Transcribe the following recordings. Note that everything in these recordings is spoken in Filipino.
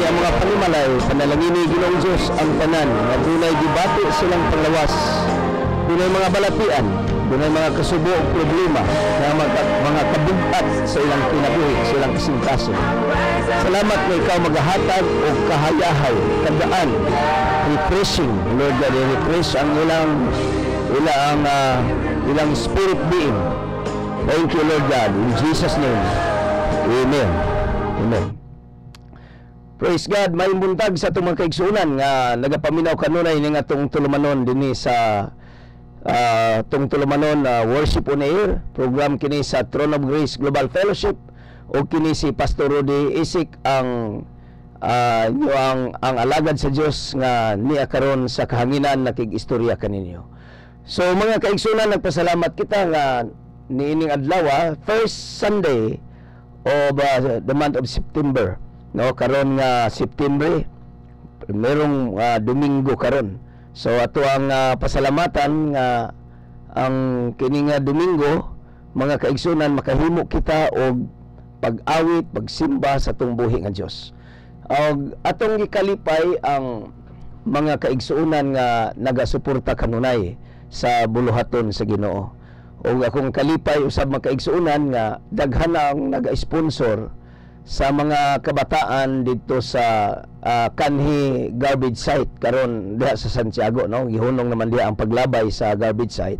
ang mga panimalay, panalangini Ginoong Diyos ang tanan, nga dunay gibati silang panglawas. Dunay mga balatian, dunay mga kasubo o problema, nga mga kabugat sa ilang kinabuhi, sa ilang kasingkason. Salamat na ikaw maghahatag o kahayahay, tandaan, refreshing, Lord God, refresh ang ilang spirit being. Thank you, Lord God, in Jesus' name. Amen. Amen. Praise God, may buntag sa itong mga kaigsunan nga nagapaminaw kanunay ni nga itong tulumanon din sa itong tulumanon Worship on Air program kini sa Throne of Grace Global Fellowship o kini si Pastor Rudy Isik ang alagad sa Dios nga niya karon sa kahanginan nakig-istorya kaninyo. So mga kaigsunan, nagpasalamat kita nga niining adlaw, first Sunday of the month of September. No, karon nga September, merong Domingo karon. So ato ang pasalamatan nga ang kini nga Domingo, mga kaigsunan, makahimo kita og pag-awit, pagsimba sa atong buhi nga Dios. Og atong gikalipay ang mga kaigsunan nga nagasuporta kanunay sa buluhaton sa Ginoo. Og akong kalipay usab mga kaigsunan nga daghan ang naga-sponsor sa mga kabataan dito sa kanhi garbage site karon diha sa Santiago, no, gihunong naman diha ang paglabay sa garbage site.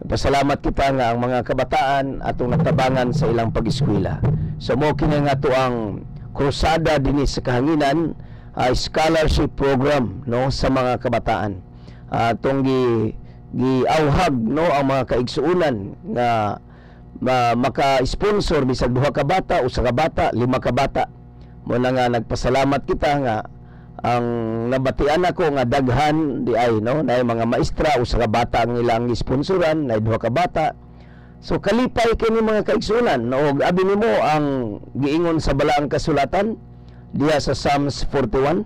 Pasalamat kita nga ang mga kabataan atong natabangan sa ilang pag-eskwela. So mo kini nga to ang krusada dinhi sa kahanginan, scholarship program, no, sa mga kabataan. Atong giawhag, no, ang mga kaigsuunan nga maka-sponsor bisag 2 ka bata, 1 ka bata, 5 ka bata. Muna nga nagpasalamat kita nga ang nabatian ako nga daghan di ay, no, na mga maestra, 1 ka bata ang ilang sponsoran, na 2 ka bata. So kalipay kini mga kaigsunan, no, og abi nimo ang giingon sa balaang kasulatan diha sa Psalms 41,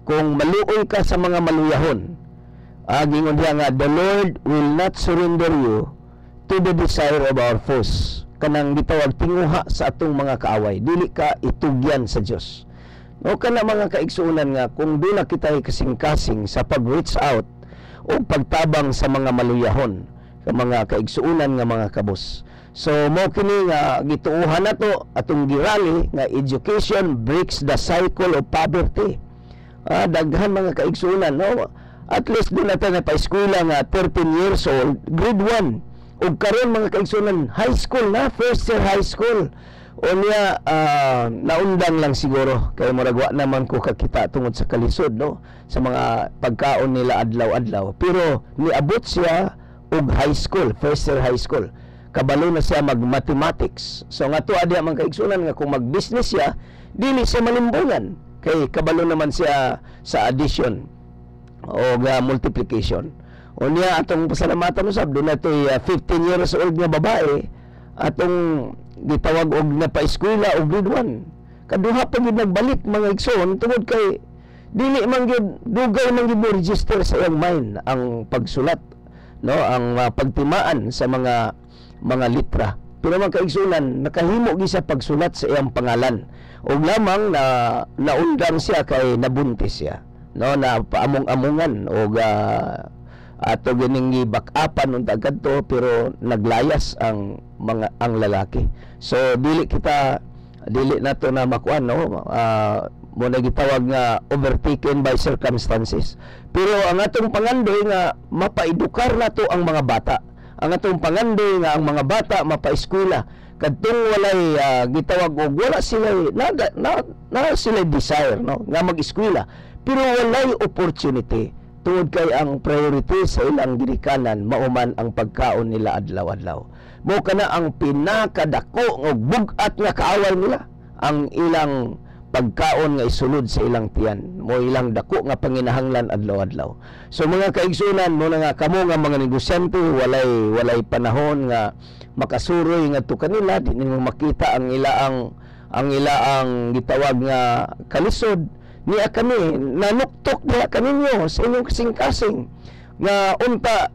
kung maluoy ka sa mga maluyahon, giingon diha nga the Lord will not surrender you to the desire of our foes. Kanang gitawag tinguha sa atong mga kaaway, dili ka itugyan sa Dios. No, kana mga kaigsuunan nga kung doon na kita kasing-kasing sa pag-reach out o pagtabang sa mga maluyahon, sa mga kaigsuunan nga mga kabos. So mo kini nga gituuhan nato atong girali nga education breaks the cycle of poverty. Daghan mga kaigsuunan, no, at least doon natin na pa-eskwela nga 13 years old, grade 1. O karon mga kaigsunan, high school na, first year high school. O niya, naundang lang siguro. Kaya maragwa naman ko kakita tungod sa kalisod, no, sa mga pagkaon nila adlaw-adlaw. Pero niabot siya og high school, first year high school. Kabalo na siya mag-mathematics. So nga to adya mga kaigsunan nga kung mag-business siya, dili siya malimbungan. Kay kabalo naman siya sa addition o multiplication. O niya atong pasalamatan usab doon natoy 15 years old nga babae atong gitawag og napa-eskwela og grade 1. Kaduha pa gid nagbalik mga igsoon tungod kay dili man gid dugay man gid register sa iyang mind ang pagsulat, no, ang pagtimaan sa mga litra. Pero mga kaigsunan, nakahimo gid sa pagsulat sa iyang pangalan. Og lamang na naundang siya kay nabuntis siya, no, na paamong-amungan og ato gining back-upan unta kadto pero naglayas ang lalaki. So dili nato na makuan, no, mo na gitawag nga overtaken by circumstances. Pero ang atong pangandoy nga mapaedukar nato ang mga bata. Ang atong pangandoy nga ang mga bata mapa-eskwela kadtong walay gitawag og wala sila na sila desire, no, nga mag-eskwela pero walay opportunity. Tungod kay ang priority sa ilang ginikanan mauman ang pagkaon nila adlaw-adlaw. Mo kana ang pinakadako ng bugat nga kaaway nila, ang ilang pagkaon nga isulod sa ilang tiyan, mo ilang dako nga panginahanglan adlaw-adlaw. So mga kaigsunan, mo na nga kamo nga mga negosyante walay panahon nga makasuroy nga to kanila, di nimo makita ang ilaang gitawag nga kalisod. Niya kami nanuktok niya kaninyo sa inyong kasing-kasing nga unta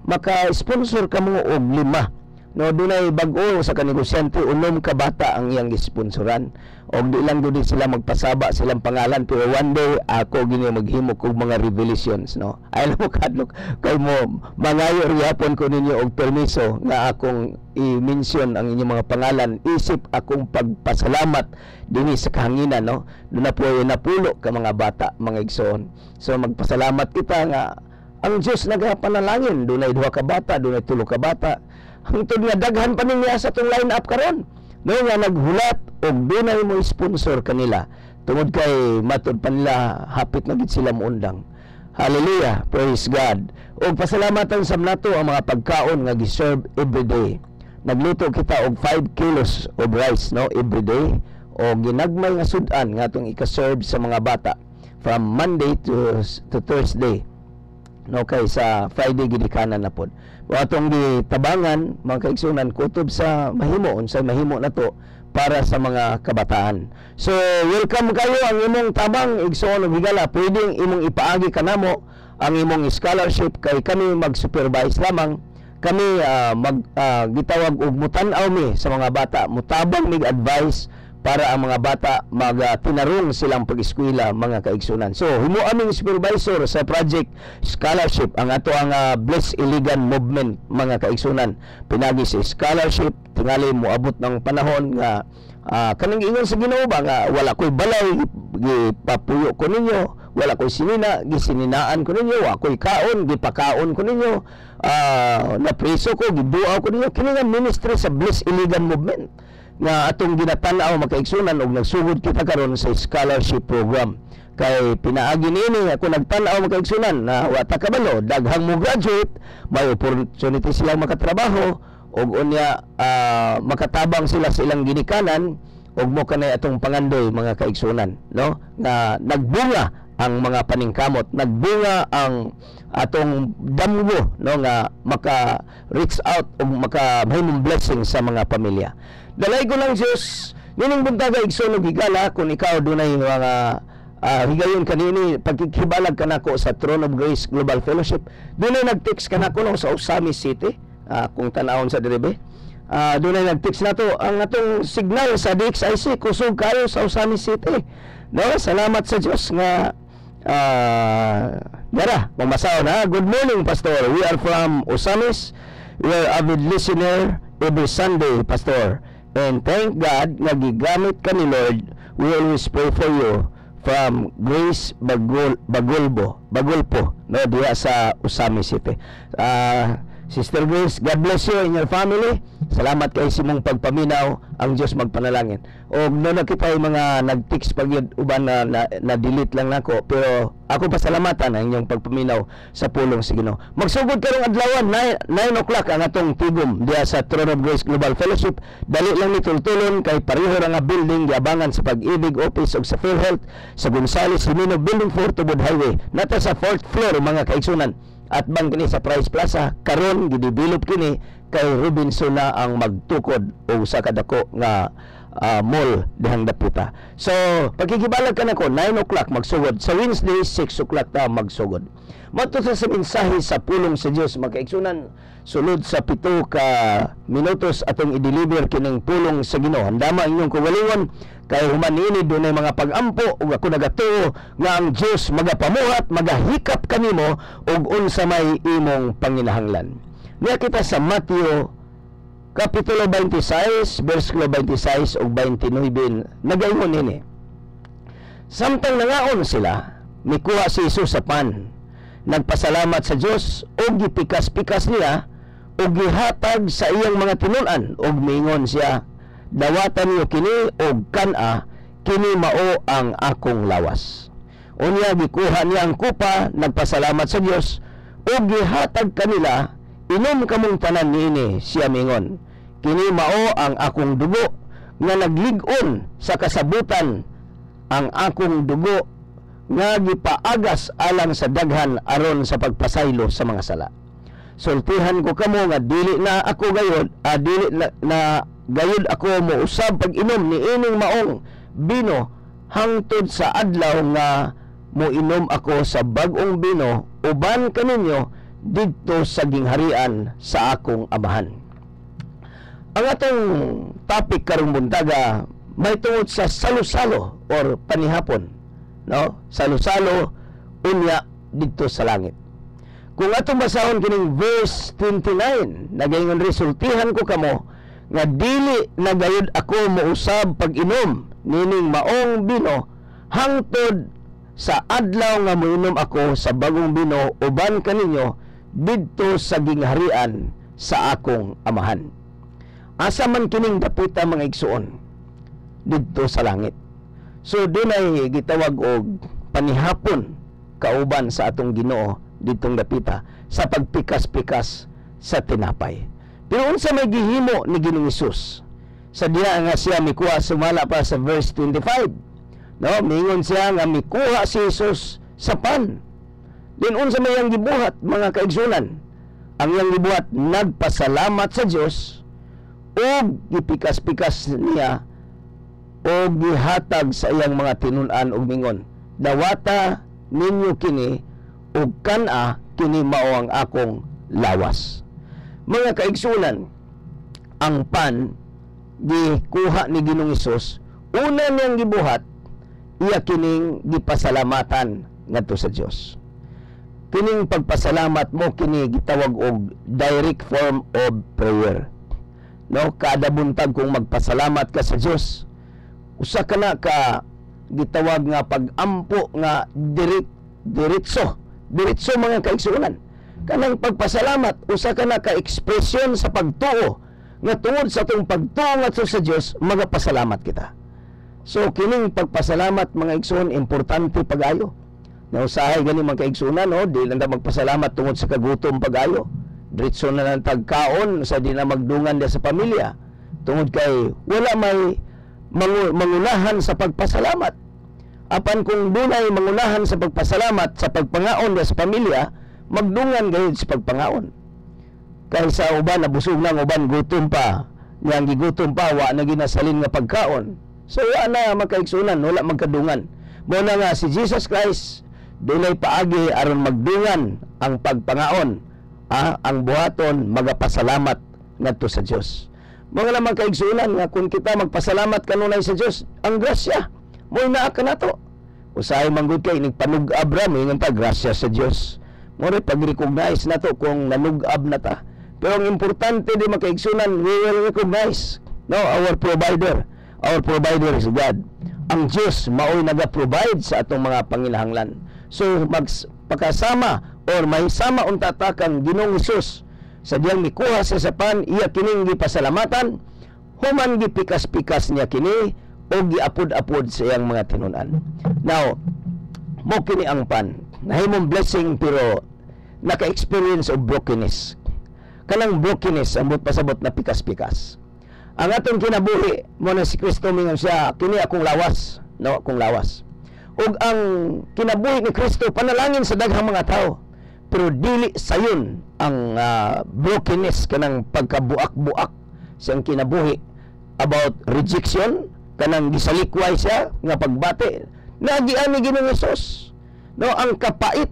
maka-sponsor kamo og 5 no dunay bag-o sa kanegosyante, unom ka bata ang iyang gisponsoran, og di lang gud sila magpasaba silang pangalan, pero one day ako gini maghimo og mga revelations, no. Ay mo kadlok kay mo mangayo riyapon ko ninyo og permiso nga akong i-mention ang inyong mga pangalan, isip akong pagpasalamat dinhi sa kahanginan, no. Doon na po napulo ka mga bata, mga igsoon. So magpasalamat kita nga ang Diyos nagapanalangin, dunay duha ka bata, dunay tulo ka bata, hangtod nga daghan pa niya sa itong line-up karon. No nga naghulat og dunay mo sponsor kanila tungod kay matud pa nila hapit na gid sila moundang. Hallelujah, praise God. Og pasalamatan sa nato ang mga pagkaon nga giserve every day. Nagluto kita og 5 kilos of rice, no, every day, o ginagmay nga sudan nga atong ika-serve sa mga bata from Monday to Thursday, no, kay sa Friday gidikanan na pod. O atong gitabangan mga kaigsunan kutob sa mahimo, unsay mahimo nato para sa mga kabataan. So welcome kayo ang imong tabang igsoon og higala, pwedeng imong ipaagi kanamo ang imong scholarship kay kami mag-supervise lamang. Kami gitawag og mutan-aw mi sa mga bata, mutabang mig advice para ang mga bata magtinarong silang pag-eskwela, mga kaigsunan. So himo aming supervisor sa project scholarship ang ato ang Bless Iligan movement, mga kaigsunan. Pinagi sa scholarship tingali moabot ng panahon nga kanang ingon sa Ginoo ba nga wala koy balay gipapuyo ko ninyo, wala koy sinina gisininaan ko ninyo, wa koy kaon gipakaon ko ninyo, napriso ko gibuaw ko ninyo. Kini nga ministry sa Bless Iligan movement nga atong ginatan-aw makaigsunan og nagsugod kita karon sa scholarship program. Kay pinaagi niini ako nagtan-aw makaigsunan na wata kabalo daghang mo graduate, may opportunity silang makatrabaho og unya makatabang sila sa ilang ginikanan og mo kanay atong pangandoy, mga kaigsunan, no, na nagbunga ang mga paningkamot, nagbunga ang atong damgo, no, nga maka reach out og maka mahimong blessing sa mga pamilya. Dalay ko lang Diyos nining buntaga igsoon og higala kung ikaw dunay mga higayon kanini pagkikibalag kanako sa Throne of Grace Global Fellowship. Dunay nag-text kanako no sa Usami City, kung tanawon sa diribe. Dunay nag-text nato ang atong signal sa DXIC kusog kayo sa Usami City. No, salamat sa Dios nga yara, pamasaw na. Good morning, Pastor. We are from Usamis. We are avid listener every Sunday, Pastor. And thank God nga gigamit ka ni Lord. We always pray for you from Grace Bagulpo, no, diya sa Usami City. Sister Grace, God bless you and your family. Salamat kay simong pagpaminaw, ang Dios magpanalangin. O no na kita yung mga nag-text pag uban na delete lang nako, pero ako pasalamatan ang inyong pagpaminaw sa pulong sa Ginoo. Magsugod karong adlawan 9 o'clock ang atong tigom diya sa Throne of Grace Global Fellowship. Dali lang ni tultulon kay pareho ra nga building giabangan sa Pag-ibig Office ug sa PhilHealth sa Gonzales Limino Building 4 Tubod Highway. Nata sa 4th floor, mga kaigsunan. At bang kini sa Price Plaza karon gidevelop kini kay Robinson na ang magtukod o sa kadako nga mall dihang daputa. So pagkikibalag ka nako 9 o'clock magsugod, sa Wednesday 6 o'clock ta magsugod. Matod sa mensahe sa pulong sa Dios, makaigsunan, sulod sa 7 ka minutos atong i-deliver kining pulong sa Ginoo. Handama inyong kawalingon kay human ini dunay mga pag-ampo ug ako nagatuo nga ang Dios magapamuhat, magahikap kanimo og unsa may imong panginahanglan. Niya kita sa Mateo Kapitulo 26, versikulo 26 ug 29, nagaingon ini. Samtang nangaon sila, mikuha si Jesus sa pan, nagpasalamat sa Dios ug gipikas-pikas niya ug gihatag sa iyang mga tinun-an ug miingon siya, dawatan niyo kini og kan-a, kini mao ang akong lawas. Unya gikuha niya ang kupa, nagpasalamat sa Dios ug gihatag kanila, inom kamong tanan niini, siya miingon, kini mao ang akong dugo nga naglig-on sa kasabutan, ang akong dugo nga gipaagas alang sa daghan aron sa pagpasaylo sa mga sala. Sultihan ko kamo nga dili na ako gayod, dili na gayud ako mo usab pag-inom ni ining maong bino hangtod sa adlaw nga moinom ako sa bag-ong bino uban kaninyo didto sa gingharian sa akong amahan. Ang atong topic karong buntaga may tungod sa salo-salo or panihapon, no? Salo-salo unya didto sa langit. Kung atong basahon kining verse 29, nagaingon resultihan ko kamo nga dili nagayud ako mousab pag-inom nining maong bino hangtod sa adlaw nga moinom ako sa bagong bino uban kaninyo didto sa gingharian sa akong amahan. Asa man kining dapita mga igsuon didto sa langit. So dunay gitawag og panihapon kauban sa atong Ginoo didtong dapita sa pagpikas-pikas sa tinapay. Pero unsa may gihimo ni Ginoong Hesus? Sa diha nga siya mikuha sumala pa sa verse 25. No, mingon siya nga mikuha si Hesus sa pan. Din unsa may ang gibuhat mga kaigsunan? Ang iyang gibuhat nagpasalamat sa Dios ug gipikas-pikas niya o gihatag sa iyang mga tinun-an ug mingon, dawata ninyo kini ug kana kini mao ang akong lawas. Mga kaigsunan, ang pan gikuha ni Ginoong Hesus, una niyang gibuhat iya kining gipasalamatan ngadto sa Dios. Kining pagpasalamat mo kini gitawag og direct form of prayer. No, kada buntag kung magpasalamat ka sa Dios, usa ka na ka gitawag nga pag-ampo nga diretso mga kaigsunan. Kanang pagpasalamat usa ka na ka ekspresyon sa pagtuo nga tungod sa atong pagtuo ngadto sa Dios magapasalamat kita. So kining pagpasalamat mga igsoon importante pagayo. Na usahay gani mga kaigsunan, no, di lang ta magpasalamat tungod sa kagutom pagayo. Diretso na lang tagkaon sa di na magdungan dia sa pamilya. Tungod kay wala may mangunahan sa pagpasalamat. Apan kung dunay mangunahan sa pagpasalamat sa pagpangaon dia sa pamilya, magdungan gayud sa pagpangaon. Kaysa uban nabusog nang uban gutom pa, yang gigutom pa wa na ginasalin nga pagkaon. So wa na makaigsunan, wala magkadungan. Mo na nga si Jesus Christ dunay paagi aron magdungan ang pagpangaon, ang buhaton magapasalamat ngadto sa Dios. Mga lamang kaigsunan nga kung kita magpasalamat kanunay sa Dios, ang grasya mo'y naa ka nato. Usahay manggod kay ning panug-ab ra mingon ta grasya sa Dios. Mo ray pag-recognize nato kung nanug-ab na ta. Pero ang importante di makaigsunan, we will recognize our provider. Our provider is God. Ang Dios mao'y naga-provide sa atong mga pangilahanglan. So magpakasama or may sama unta ta kang Ginoong Hesus sa diyang mikuha sa sapan iya kining gipasalamatan, human gipikas-pikas niya kini o giapod-apod sa iyang mga tinun-an. Now, mo kini ang pan nahimong blessing pero naka-experience of brokenness. Kanang brokenness ambot pasabot na pikas-pikas. Ang atong kinabuhi mo na si Kristo mingon siya, kini akong lawas, no, akong lawas. Ug ang kinabuhi ni Kristo panalangin sa daghang mga tao. Pero dili sayon ang brokenness kanang pagkabuak-buak siyang kinabuhi about rejection, kanang gisalikway siya nga pagbati. Nagian ni Ginoong Hesus, no, ang kapait.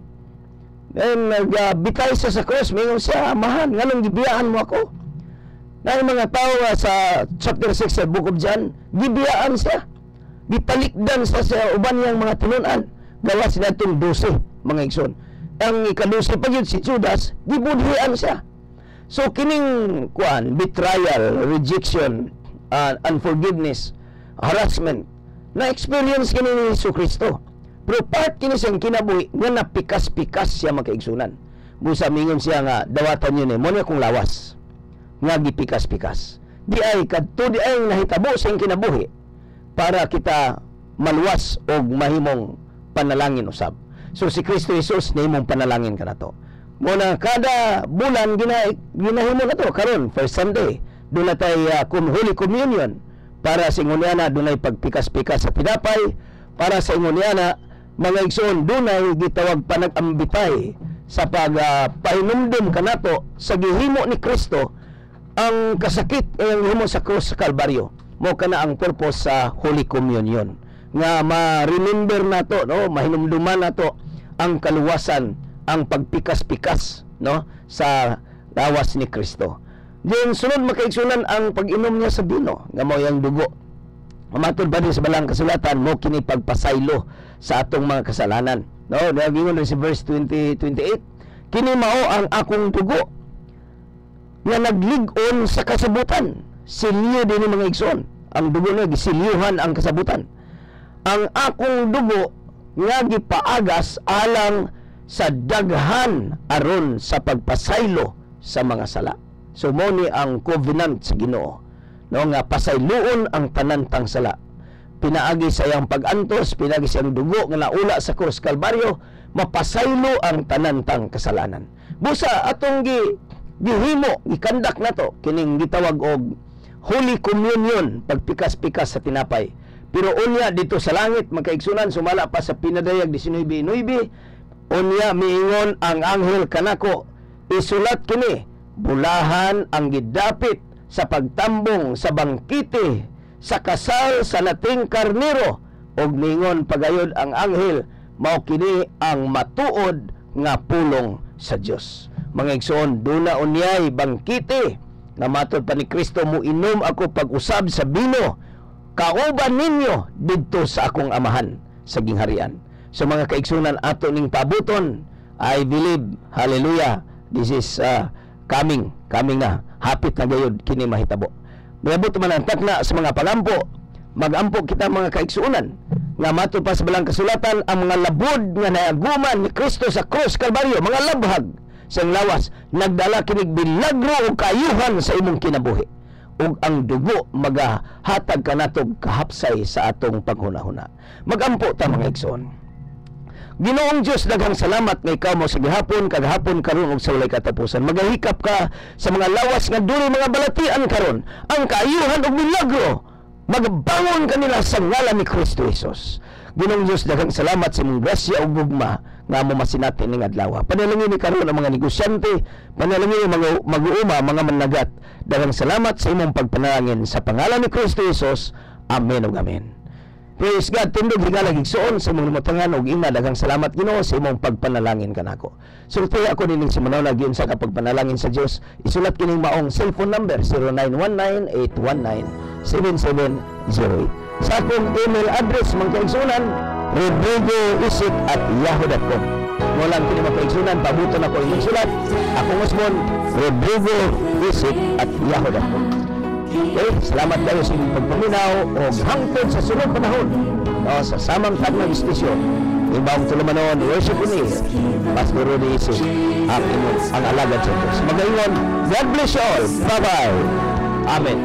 Then nagbitay siya sa cross, mingon siya, amahan, nganong gibiyaan mo ako? Na yung mga tao sa chapter 6 sa Book of John, gibiyaan siya. Gitalikdan sa uban niyang mga tinun-an. Gawas na itong 12, mga igsoon. Ang ika-12 pa yun si Judas, gibudhian siya. So kining betrayal, rejection, unforgiveness, harassment, na-experience kini ni Hesus Kristo. Pero part kini siyang kinabuhi nga napikas-pikas siya makaigsunan. Busa mingon siya nga dawatan yun mo niya kong lawas nga gipikas-pikas. Di ay kadto di ay nahitabo siyang kinabuhi para kita maluwas og mahimong panalangin usab. So si Kristo Jesus nahimong panalangin kanato. Muna kada bulan ginahimo nato karon first Sunday doon tay Holy Communion para sa ingonyana dunay pagpikas-pikas sa tinapay, para sa ingonyana mga igsoon dunay gitawag panag-ambitay sa pagpahinumdum kanato sa gihimo ni Kristo ang kasakit ang gihimo sa krus sa Kalbaryo. Mo kana ang purpose sa Holy Communion nga ma-remember nato, no, mahinumduman nato ang kaluwasan, ang pagpikas-pikas, no, sa lawas ni Kristo. Diyan sunod makaigsunan ang pag-inom niya sa bino nga mao yang dugo. Matod ba din sa balang kasulatan mo kini pagpasaylo sa atong mga kasalanan. No, nagingon rin si verse 28. Kini mao ang akong dugo nga naglig-on sa kasabutan. Silyo din mga igsoon. Ang dugo niya gisilyuhan ang kasabutan. Ang akong dugo nga gipaagas alang sa daghan aron sa pagpasaylo sa mga sala. So mo ni ang covenant sa Ginoo, no, nga pasayloon ang tanantang sala. Pinaagi sa iyang pag-antos, pinaagi sa iyang dugo nga naula sa krus Kalbaryo, mapasaylo ang tanantang kasalanan. Busa atong gihimo, gikandak nato kining gitawag og Holy Communion, pagpikas-pikas sa tinapay. Pero unya dito sa langit magkaigsunan sumala pa sa pinadayag 19:9, unya miingon ang anghel kanako, isulat kini bulahan ang gidapit sa pagtambong sa bangkite sa kasal sa nating karnero, og ningon pagayod ang anghel, mao kini ang matuod nga pulong sa Dios. Mga igsoon, duna unyay bangkite nga matod pa ni Kristo, mo inom ako pag-usab sa bino kauban ninyo didto sa akong amahan sa gingharian. So mga kaigsunan, ato ning pabuton, I believe, hallelujah, this is coming na, hapit na gayud kini mahitabo. Miabot man ang takna sa mga pagampo, magampo kita mga kaigsunan, nga matod pa sa balang kasulatan, ang mga labod nga nayaguman ni Kristo sa krus Kalbaryo, mga labhag sa lawas, nagdala kinig bilagro o kaayuhan sa imong kinabuhi. Ug ang dugo magahatag kanatog kahapsay sa atong paghunahuna. Magampo ta mga igsoon. Ginoong Diyos, daghang salamat nga ikaw mo sa gihapon, kaghapon karon ug sa walay katapusan. Magahikap ka sa mga lawas nga duli mga balatian karon. Ang kaayuhan ug milagro magbangon kanila sa ngalan ni Kristo Jesus. Ginoong Diyos, daghang salamat sa imong grasya ug gugma nga mo masinati ning adlaw. Panalangin ni karon ang mga negosyante, panalangin ang mga mag-uuma, mga mannagat. Daghang salamat sa imong pagpanalangin sa pangalan ni Kristo Jesus. Amen ug amen. Praise God, tindog higala gigsuon sa imong lumatangan og ina, daghang salamat Ginoo sa imong pagpanalangin kanako. Sulti ako nining simunaw na gyud sa kapagpanalangin sa Dios. Isulat kining maong cellphone number 0919-819-7708. Sa akong email address mga kaigsunan, rodrigoisik@yahoo.com. Mo lang kini makaigsunan, pabuton ako inyong sulat. Akong usbon, rodrigoisik@yahoo.com. Okay, salamat kayo sa inyong pagpaminaw o hangtod sa sunod panahon sa samang tagmang istisyon. Ibang tulumanon, worship ni Pastor Rudy Isik, ang alagad sa Diyos. Magayon, God bless you all. Bye-bye. Amen.